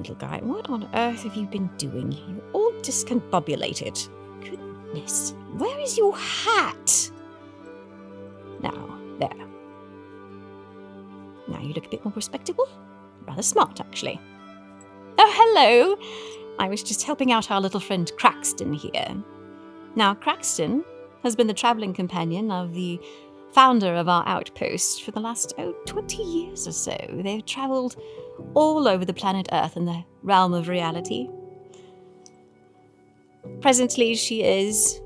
little guy, what on earth have you been doing? You're all discombobulated. Goodness, where is your hat? Now, there. Now you look a bit more respectable. Rather smart, actually. Oh, hello! I was just helping out our little friend Craxton here. Now, Craxton has been the travelling companion of the founder of our outpost for the last, 20 years or so. They've travelled all over the planet Earth in the realm of reality. Presently, she is,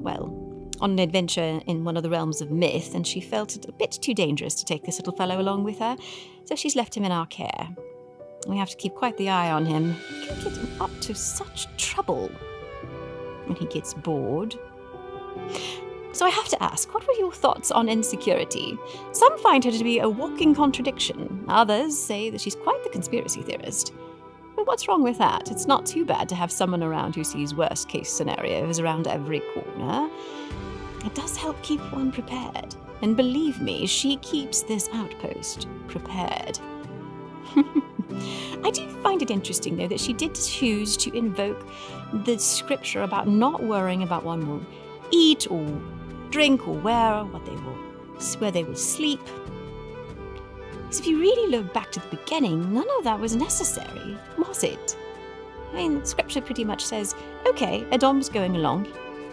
on an adventure in one of the realms of myth, and she felt it a bit too dangerous to take this little fellow along with her, so she's left him in our care. We have to keep quite the eye on him. We can get him up to such trouble when he gets bored. So I have to ask, what were your thoughts on insecurity? Some find her to be a walking contradiction. Others say that she's quite the conspiracy theorist. But what's wrong with that? It's not too bad to have someone around who sees worst-case scenarios around every corner. It does help keep one prepared. And believe me, she keeps this outpost prepared. I do find it interesting, though, that she did choose to invoke the scripture about not worrying about what one will eat or drink or wear, where they will sleep. Because if you really look back to the beginning, none of that was necessary, was it? I mean, scripture pretty much says, okay, Adom's going along,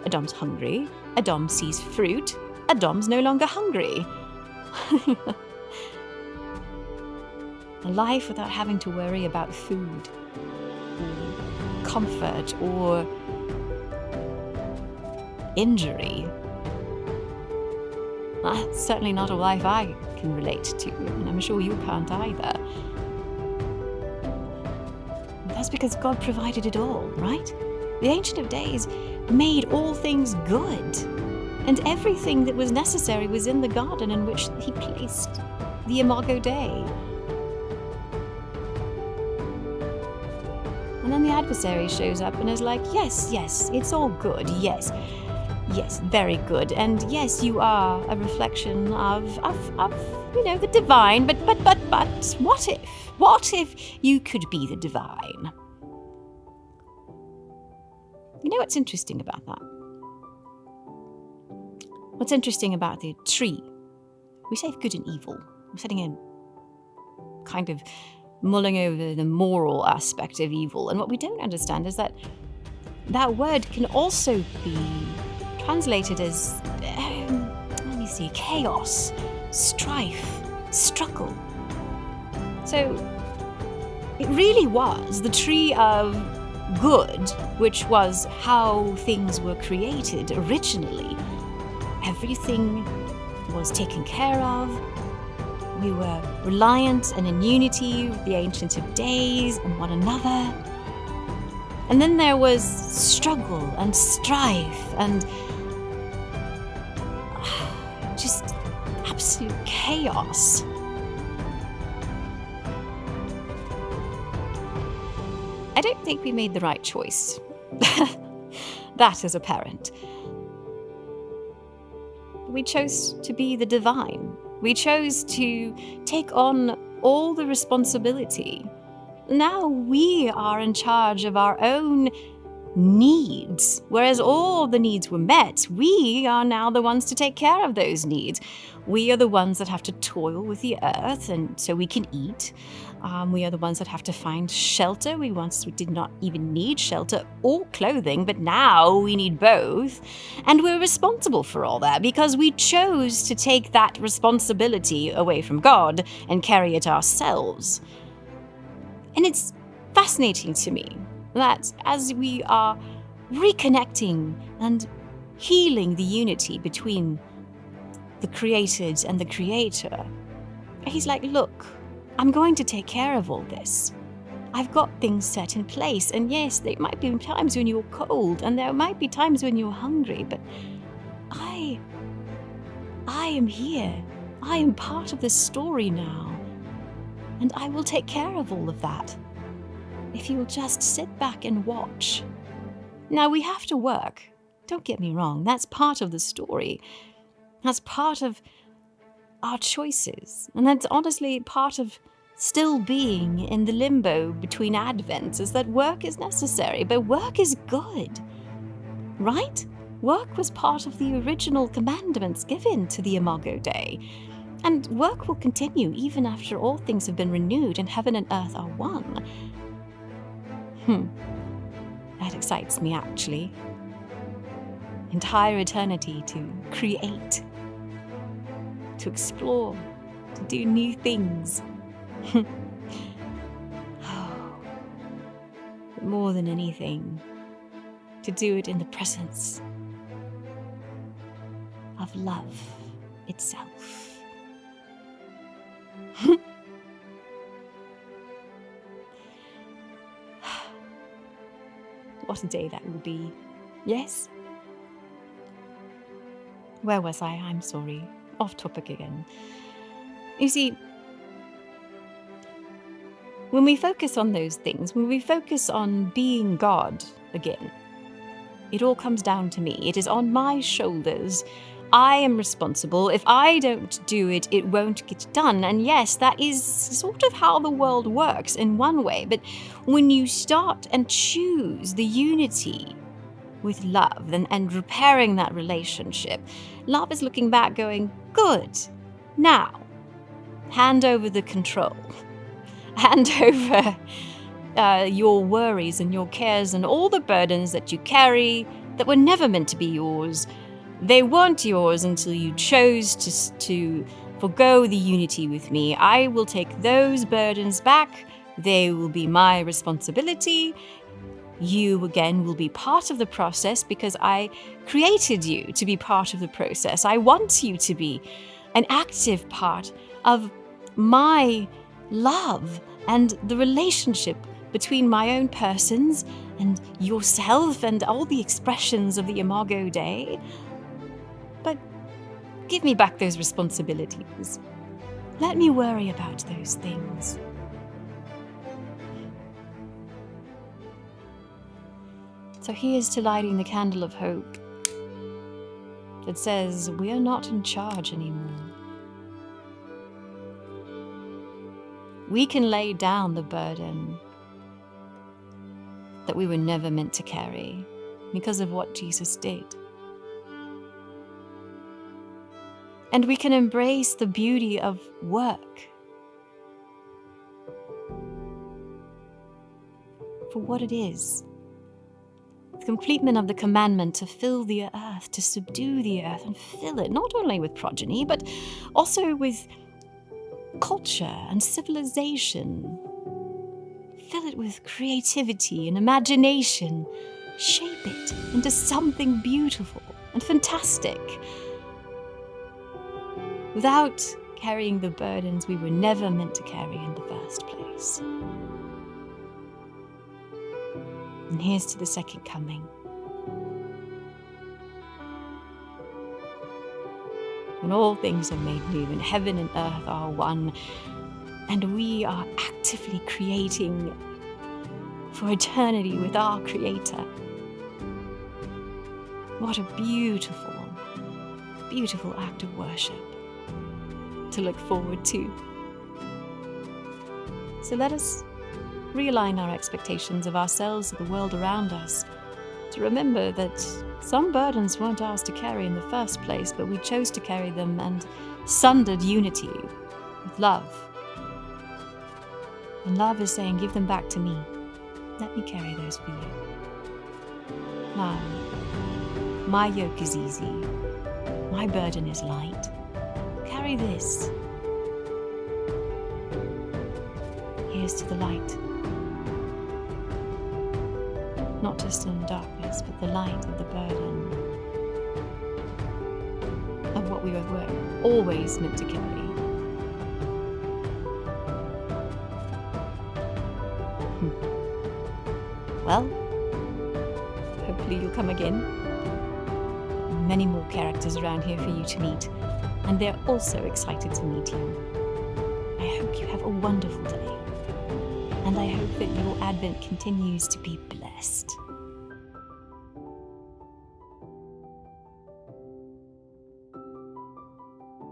Adom's hungry, Adam sees fruit, Adom's no longer hungry. A life without having to worry about food, or comfort, or injury. That's certainly not a life I can relate to, and I'm sure you can't either. That's because God provided it all, right? The Ancient of Days made all things good, and everything that was necessary was in the garden in which he placed the Imago Dei. And then the adversary shows up and is like, yes, it's all good, yes, very good. And yes, you are a reflection of the divine, but what if? What if you could be the divine? You know what's interesting about that? What's interesting about the tree? We say good and evil. We're setting in kind of mulling over the moral aspect of evil. And what we don't understand is that that word can also be translated as, chaos, strife, struggle. So it really was the tree of good, which was how things were created originally. Everything was taken care of. We were reliant and in unity with the Ancient of Days and one another. And then there was struggle and strife and just absolute chaos. I don't think we made the right choice. That is apparent. We chose to be the divine. We chose to take on all the responsibility. Now we are in charge of our own needs. Whereas all the needs were met, we are now the ones to take care of those needs. We are the ones that have to toil with the earth and so we can eat. We are the ones that have to find shelter. We once did not even need shelter or clothing, but now we need both. And we're responsible for all that because we chose to take that responsibility away from God and carry it ourselves. And it's fascinating to me that as we are reconnecting and healing the unity between the created and the creator, he's like, look, I'm going to take care of all this. I've got things set in place. And yes, there might be times when you're cold and there might be times when you're hungry, but I am here. I am part of the story now. And I will take care of all of that. If you will just sit back and watch. Now, we have to work. Don't get me wrong. That's part of the story. That's part of our choices. And that's honestly part of still being in the limbo between Advents is that work is necessary, but work is good, right? Work was part of the original commandments given to the Imago Dei, and work will continue even after all things have been renewed and heaven and earth are one. That excites me, actually. Entire eternity to create, to explore, to do new things. But more than anything, to do it in the presence of love itself. What a day that will be. Yes? Where was I? I'm sorry. Off topic again. You see, when we focus on those things, when we focus on being God again, it all comes down to me. It is on my shoulders. I am responsible. If I don't do it, it won't get done. And yes, that is sort of how the world works in one way. But when you start and choose the unity with love and repairing that relationship, love is looking back going, good. Now, hand over the control. Hand over your worries and your cares and all the burdens that you carry that were never meant to be yours. They weren't yours until you chose to forgo the unity with me. I will take those burdens back. They will be my responsibility. You, again, will be part of the process because I created you to be part of the process. I want you to be an active part of my love and the relationship between my own persons and yourself and all the expressions of the Imago Dei. But give me back those responsibilities. Let me worry about those things. So here's to lighting the candle of hope that says we are not in charge anymore. We can lay down the burden that we were never meant to carry because of what Jesus did. And we can embrace the beauty of work for what it is. The completement of the commandment to fill the earth, to subdue the earth and fill it, not only with progeny, but also with culture and civilization. Fill it with creativity and imagination. Shape it into something beautiful and fantastic, without carrying the burdens we were never meant to carry in the first place. And here's to the second coming. When all things are made new and heaven and earth are one, and we are actively creating for eternity with our Creator. What a beautiful, beautiful act of worship to look forward to. So let us realign our expectations of ourselves and the world around us, to remember that some burdens weren't ours to carry in the first place, but we chose to carry them and sundered unity with love. And love is saying, give them back to me. Let me carry those for you. Now, my yoke is easy. My burden is light. Carry this. Here's to the light. Not just in darkness, but the light of the burden of what we were always meant to carry. Well, hopefully you'll come again. Many more characters around here for you to meet, and they're also excited to meet you. I hope you have a wonderful day, and I hope that your Advent continues to be blessed.